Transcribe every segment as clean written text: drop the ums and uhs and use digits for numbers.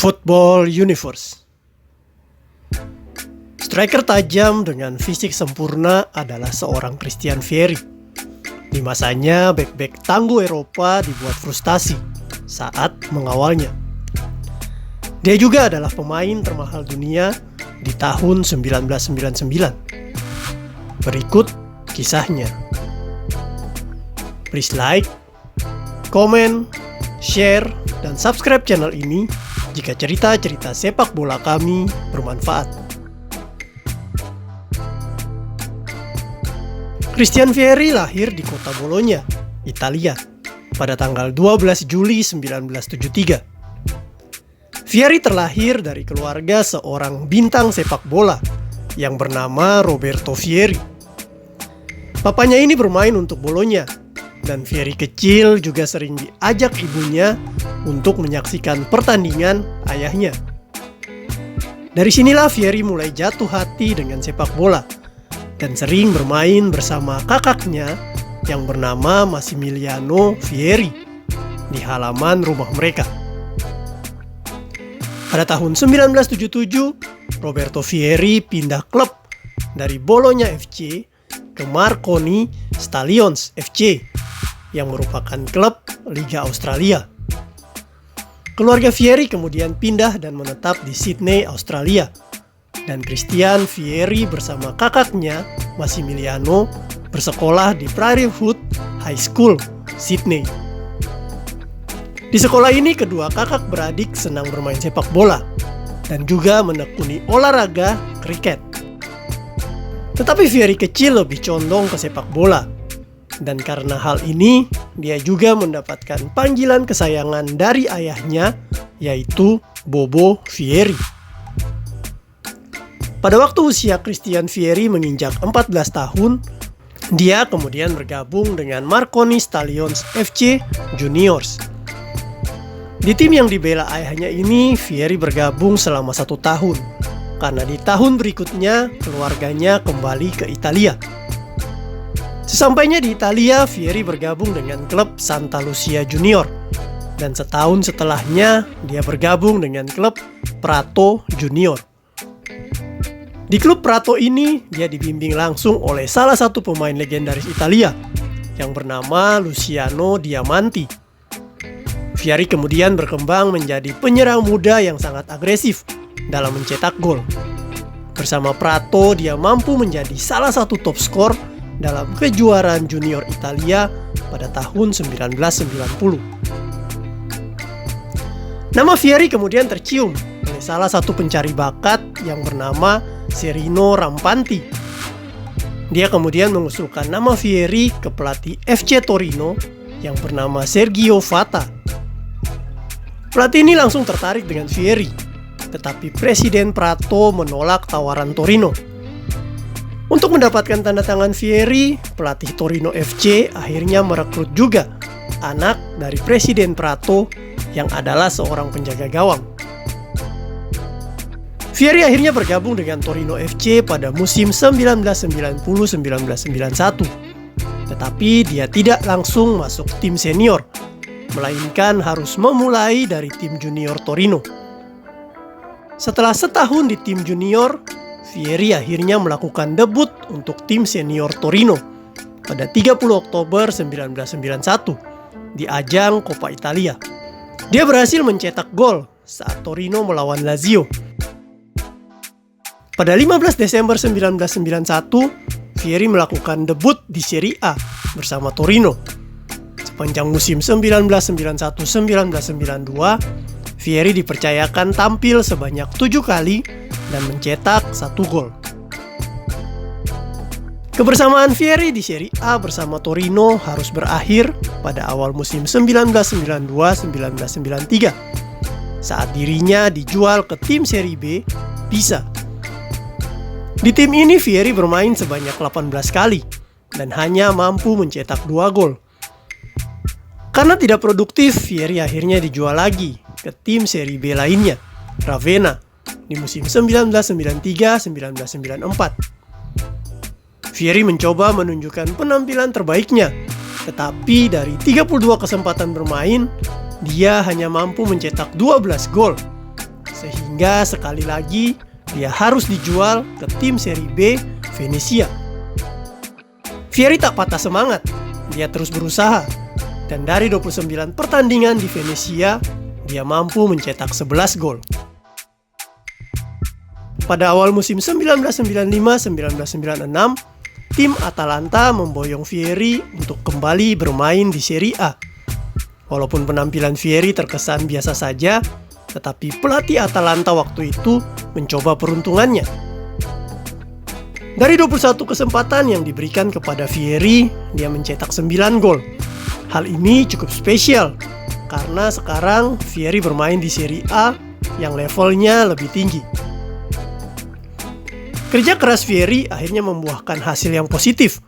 Football Universe. Striker tajam dengan fisik sempurna adalah seorang Christian Vieri. Di masanya, bek-bek tangguh Eropa dibuat frustasi saat mengawalnya. Dia juga adalah pemain termahal dunia di tahun 1999. Berikut kisahnya. Please like, comment, share, dan subscribe channel ini jika cerita-cerita sepak bola kami bermanfaat. Christian Vieri lahir di kota Bologna, Italia, pada tanggal 12 Juli 1973. Vieri terlahir dari keluarga seorang bintang sepak bola yang bernama Roberto Vieri. Papanya ini bermain untuk Bologna, dan Vieri kecil juga sering diajak ibunya untuk menyaksikan pertandingan ayahnya. Dari sinilah Vieri mulai jatuh hati dengan sepak bola dan sering bermain bersama kakaknya yang bernama Massimiliano Vieri di halaman rumah mereka. Pada tahun 1977, Roberto Vieri pindah klub dari Bologna FC ke Marconi Stallions FC yang merupakan klub Liga Australia. Keluarga Vieri kemudian pindah dan menetap di Sydney, Australia. Dan Christian Vieri bersama kakaknya, Massimiliano, bersekolah di Prairie Wood High School, Sydney. Di sekolah ini, kedua kakak beradik senang bermain sepak bola dan juga menekuni olahraga kriket. Tetapi Vieri kecil lebih condong ke sepak bola. Dan karena hal ini, dia juga mendapatkan panggilan kesayangan dari ayahnya, yaitu Bobo Vieri. Pada waktu usia Christian Vieri menginjak 14 tahun, dia kemudian bergabung dengan Marconi Stallions FC Juniors. Di tim yang dibela ayahnya ini, Vieri bergabung selama 1 tahun, karena di tahun berikutnya keluarganya kembali ke Italia. Sesampainya di Italia, Vieri bergabung dengan klub Santa Lucia Junior, dan setahun setelahnya dia bergabung dengan klub Prato Junior. Di klub Prato ini, dia dibimbing langsung oleh salah satu pemain legendaris Italia yang bernama Luciano Diamanti. Vieri kemudian berkembang menjadi penyerang muda yang sangat agresif dalam mencetak gol. Bersama Prato, dia mampu menjadi salah satu top skor dalam kejuaraan junior Italia pada tahun 1990. Nama Vieri kemudian tercium oleh salah satu pencari bakat yang bernama Serino Rampanti. Dia kemudian mengusulkan nama Vieri ke pelatih FC Torino yang bernama Sergio Vata. Pelatih ini langsung tertarik dengan Vieri, tetapi Presiden Prato menolak tawaran Torino. Untuk mendapatkan tanda tangan Vieri, pelatih Torino FC akhirnya merekrut juga anak dari Presiden Prato yang adalah seorang penjaga gawang. Vieri akhirnya bergabung dengan Torino FC pada musim 1990-1991. Tetapi dia tidak langsung masuk tim senior, melainkan harus memulai dari tim junior Torino. Setelah setahun di tim junior, Vieri akhirnya melakukan debut untuk tim senior Torino pada 30 Oktober 1991 di ajang Coppa Italia. Dia berhasil mencetak gol saat Torino melawan Lazio. Pada 15 Desember 1991, Vieri melakukan debut di Serie A bersama Torino. Sepanjang musim 1991-1992, Vieri dipercayakan tampil sebanyak 7 kali dan mencetak 1 gol. Kebersamaan Vieri di Serie A bersama Torino harus berakhir pada awal musim 1992-1993 saat dirinya dijual ke tim Serie B, Pisa. Di tim ini Vieri bermain sebanyak 18 kali dan hanya mampu mencetak 2 gol. Karena tidak produktif, Vieri akhirnya dijual lagi ke tim Serie B lainnya, Ravenna, di musim 1993-1994. Vieri mencoba menunjukkan penampilan terbaiknya, tetapi dari 32 kesempatan bermain, dia hanya mampu mencetak 12 gol sehingga sekali lagi dia harus dijual ke tim Serie B Venezia. Fieri tak patah semangat, dia terus berusaha, dan dari 29 pertandingan di Venezia, dia mampu mencetak 11 gol. Pada awal musim 1995-1996, tim Atalanta memboyong Fieri untuk kembali bermain di Serie A. Walaupun penampilan Fieri terkesan biasa saja, tetapi pelatih Atalanta waktu itu mencoba peruntungannya. Dari 21 kesempatan yang diberikan kepada Fieri, dia mencetak 9 gol. Hal ini cukup spesial, karena sekarang Fieri bermain di Serie A yang levelnya lebih tinggi. Kerja keras Fieri akhirnya membuahkan hasil yang positif.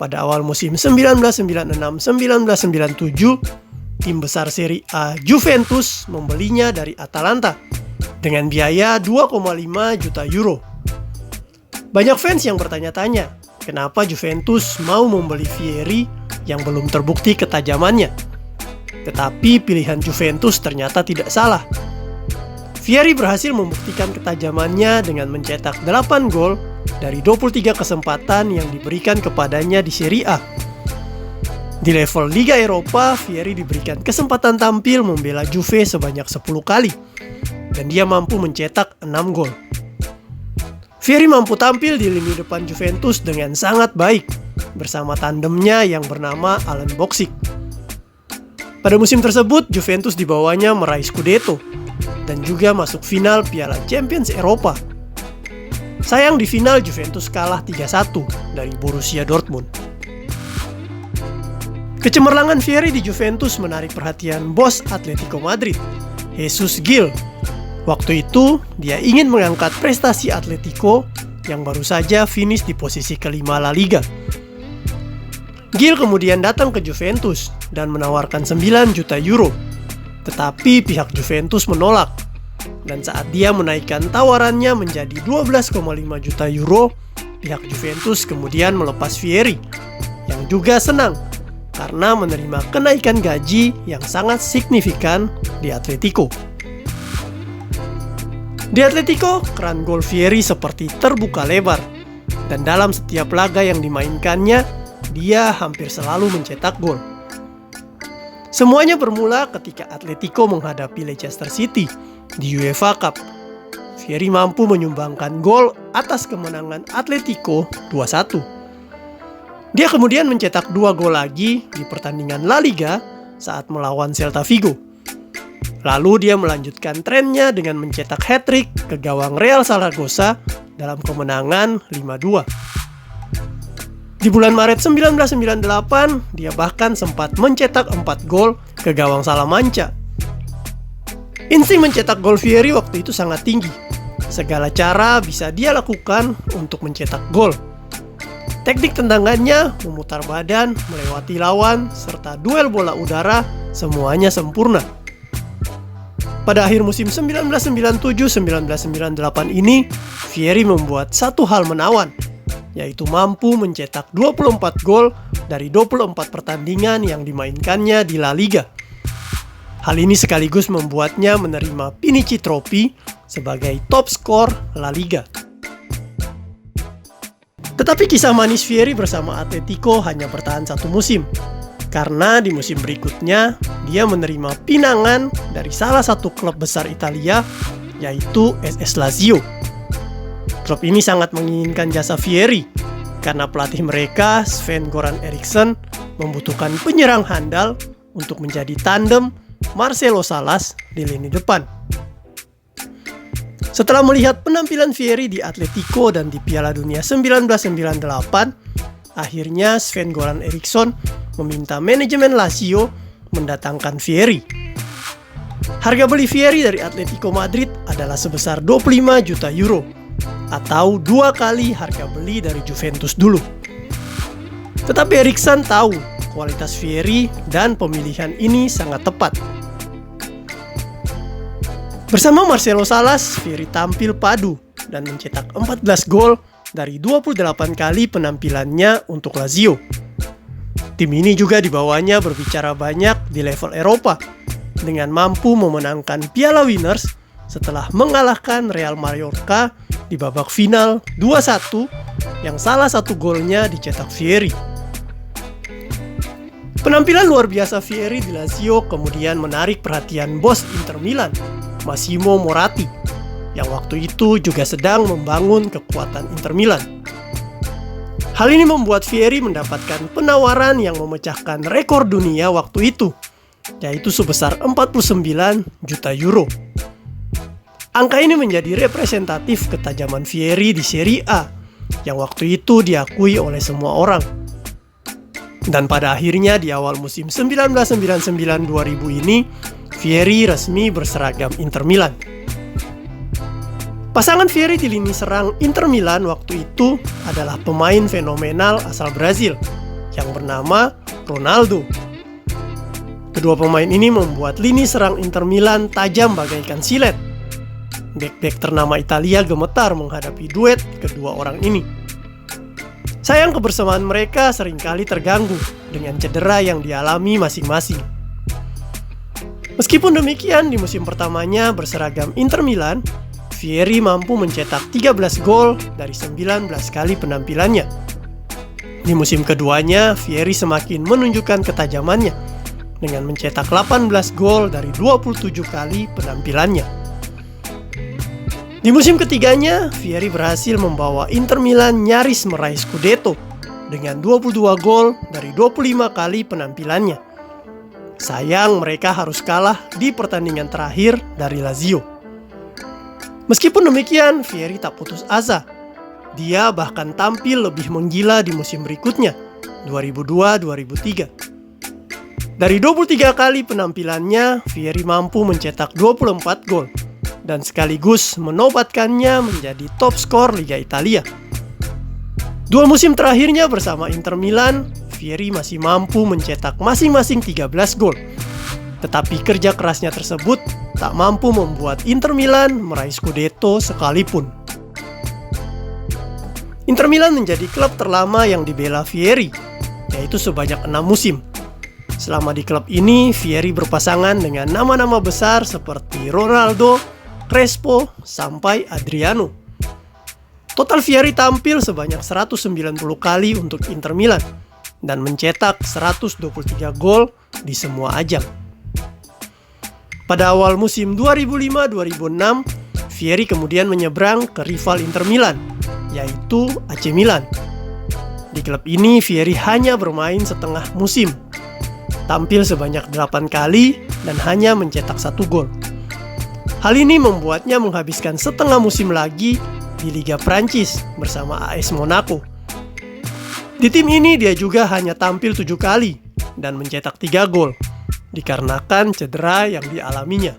Pada awal musim 1996-1997, tim besar Serie A Juventus membelinya dari Atalanta dengan biaya 2,5 juta euro. Banyak fans yang bertanya-tanya, kenapa Juventus mau membeli Fieri yang belum terbukti ketajamannya. Tetapi pilihan Juventus ternyata tidak salah. Fieri berhasil membuktikan ketajamannya dengan mencetak 8 gol dari 23 kesempatan yang diberikan kepadanya di Serie A. Di level Liga Eropa, Fieri diberikan kesempatan tampil membela Juve sebanyak 10 kali, dan dia mampu mencetak 6 gol. Fieri mampu tampil di lini depan Juventus dengan sangat baik, bersama tandemnya yang bernama Alan Boksic. Pada musim tersebut, Juventus dibawanya meraih Scudetto, dan juga masuk final Piala Champions Eropa. Sayang di final Juventus kalah 3-1 dari Borussia Dortmund. Kecemerlangan Fieri di Juventus menarik perhatian bos Atletico Madrid, Jesus Gil. Waktu itu, dia ingin mengangkat prestasi Atletico yang baru saja finish di posisi kelima La Liga. Gil kemudian datang ke Juventus dan menawarkan 9 juta euro. Tetapi pihak Juventus menolak. Dan saat dia menaikkan tawarannya menjadi 12,5 juta euro, pihak Juventus kemudian melepas Fieri, yang juga senang karena menerima kenaikan gaji yang sangat signifikan di Atletico. Di Atletico, keran gol Fieri seperti terbuka lebar, dan dalam setiap laga yang dimainkannya, dia hampir selalu mencetak gol. Semuanya bermula ketika Atletico menghadapi Leicester City di UEFA Cup. Fieri mampu menyumbangkan gol atas kemenangan Atletico 2-1. Dia kemudian mencetak 2 gol lagi di pertandingan La Liga saat melawan Celta Vigo. Lalu dia melanjutkan trennya dengan mencetak hat-trick ke gawang Real Zaragoza dalam kemenangan 5-2. Di bulan Maret 1998, dia bahkan sempat mencetak 4 gol ke gawang Salamanca. Insting mencetak gol Fieri waktu itu sangat tinggi. Segala cara bisa dia lakukan untuk mencetak gol. Teknik tendangannya, memutar badan, melewati lawan, serta duel bola udara, semuanya sempurna. Pada akhir musim 1997-1998 ini, Fieri membuat satu hal menawan, yaitu mampu mencetak 24 gol dari 24 pertandingan yang dimainkannya di La Liga. Hal ini sekaligus membuatnya menerima Pichichi Trophy sebagai top skor La Liga. Tetapi kisah manis Fieri bersama Atletico hanya bertahan 1 musim, karena di musim berikutnya dia menerima pinangan dari salah satu klub besar Italia, yaitu SS Lazio. Klub ini sangat menginginkan jasa Fieri karena pelatih mereka, Sven-Goran Eriksson, membutuhkan penyerang handal untuk menjadi tandem Marcelo Salas di lini depan. Setelah melihat penampilan Fieri di Atletico dan di Piala Dunia 1998, akhirnya Sven-Goran Eriksson meminta manajemen Lazio mendatangkan Fieri. Harga beli Fieri dari Atletico Madrid adalah sebesar 25 juta euro, atau 2 kali harga beli dari Juventus dulu. Tetapi Eriksson tahu kualitas Fieri dan pemilihan ini sangat tepat. Bersama Marcelo Salas, Fieri tampil padu dan mencetak 14 gol dari 28 kali penampilannya untuk Lazio. Tim ini juga dibawanya berbicara banyak di level Eropa, dengan mampu memenangkan Piala Winners setelah mengalahkan Real Mallorca di babak final 2-1 yang salah satu golnya dicetak Vieri. Penampilan luar biasa Vieri di Lazio kemudian menarik perhatian bos Inter Milan, Massimo Moratti, yang waktu itu juga sedang membangun kekuatan Inter Milan. Hal ini membuat Vieri mendapatkan penawaran yang memecahkan rekor dunia waktu itu, yaitu sebesar 49 juta euro. Angka ini menjadi representatif ketajaman Vieri di Serie A, yang waktu itu diakui oleh semua orang. Dan pada akhirnya di awal musim 1999-2000 ini, Vieri resmi berseragam Inter Milan. Pasangan Vieri di lini serang Inter Milan waktu itu adalah pemain fenomenal asal Brazil yang bernama Ronaldo. Kedua pemain ini membuat lini serang Inter Milan tajam bagaikan silet. Bek-bek ternama Italia gemetar menghadapi duet kedua orang ini. Sayang kebersamaan mereka seringkali terganggu dengan cedera yang dialami masing-masing. Meskipun demikian, di musim pertamanya berseragam Inter Milan, Vieri mampu mencetak 13 gol dari 19 kali penampilannya. Di musim keduanya, Vieri semakin menunjukkan ketajamannya dengan mencetak 18 gol dari 27 kali penampilannya. Di musim ketiganya, Vieri berhasil membawa Inter Milan nyaris meraih Scudetto dengan 22 gol dari 25 kali penampilannya. Sayang mereka harus kalah di pertandingan terakhir dari Lazio. Meskipun demikian, Vieri tak putus asa. Dia bahkan tampil lebih menggila di musim berikutnya, 2002-2003. Dari 23 kali penampilannya, Vieri mampu mencetak 24 gol dan sekaligus menobatkannya menjadi top skor Liga Italia. Dua musim terakhirnya bersama Inter Milan, Vieri masih mampu mencetak masing-masing 13 gol. Tetapi kerja kerasnya tersebut tak mampu membuat Inter Milan meraih Scudetto sekalipun. Inter Milan menjadi klub terlama yang dibela Vieri, yaitu sebanyak 6 musim. Selama di klub ini, Vieri berpasangan dengan nama-nama besar seperti Ronaldo, Crespo, sampai Adriano. Total Vieri tampil sebanyak 190 kali untuk Inter Milan dan mencetak 123 gol di semua ajang. Pada awal musim 2005-2006, Vieri kemudian menyeberang ke rival Inter Milan, yaitu AC Milan. Di klub ini, Vieri hanya bermain setengah musim, tampil sebanyak 8 kali dan hanya mencetak 1 gol. Hal ini membuatnya menghabiskan setengah musim lagi di Liga Prancis bersama AS Monaco. Di tim ini dia juga hanya tampil 7 kali dan mencetak 3 gol, dikarenakan cedera yang dialaminya.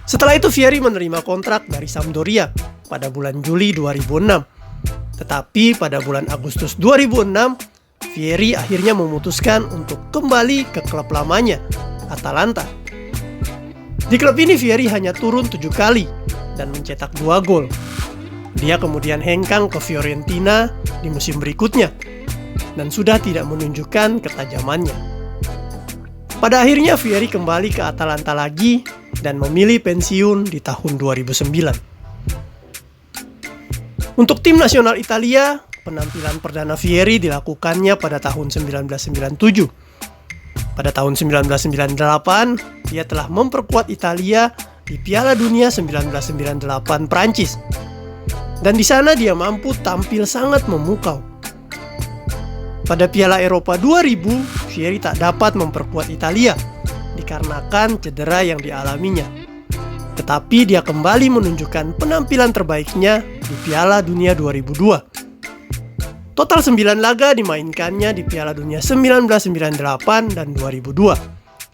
Setelah itu Vieri menerima kontrak dari Sampdoria pada bulan Juli 2006. Tetapi pada bulan Agustus 2006, Vieri akhirnya memutuskan untuk kembali ke klub lamanya, Atalanta. Di klub ini Vieri hanya turun 7 kali dan mencetak 2 gol. Dia kemudian hengkang ke Fiorentina di musim berikutnya dan sudah tidak menunjukkan ketajamannya. Pada akhirnya Vieri kembali ke Atalanta lagi dan memilih pensiun di tahun 2009. Untuk tim nasional Italia, penampilan perdana Vieri dilakukannya pada tahun 1997. Pada tahun 1998, dia telah memperkuat Italia di Piala Dunia 1998 Prancis. Dan di sana dia mampu tampil sangat memukau. Pada Piala Eropa 2000, Vieri tak dapat memperkuat Italia dikarenakan cedera yang dialaminya. Tetapi dia kembali menunjukkan penampilan terbaiknya di Piala Dunia 2002. Total 9 laga dimainkannya di Piala Dunia 1998 dan 2002.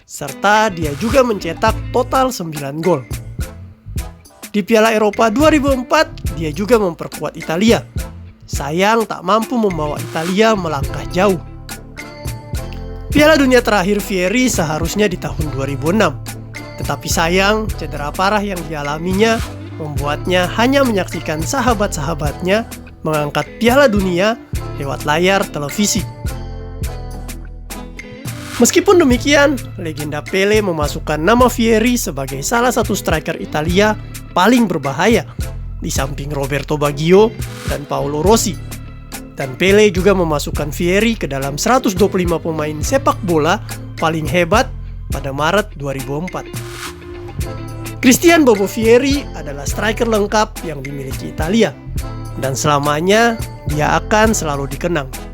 Serta dia juga mencetak total 9 gol. Di Piala Eropa 2004, dia juga memperkuat Italia. Sayang tak mampu membawa Italia melangkah jauh. Piala Dunia terakhir Vieri seharusnya di tahun 2006. Tetapi sayang, cedera parah yang dialaminya membuatnya hanya menyaksikan sahabat-sahabatnya mengangkat Piala Dunia lewat layar televisi. Meskipun demikian, legenda Pele memasukkan nama Vieri sebagai salah satu striker Italia paling berbahaya, di samping Roberto Baggio dan Paolo Rossi. Dan Pele juga memasukkan Vieri ke dalam 125 pemain sepak bola paling hebat pada Maret 2004. Cristian Bobo Vieri adalah striker lengkap yang dimiliki Italia, dan selamanya dia akan selalu dikenang.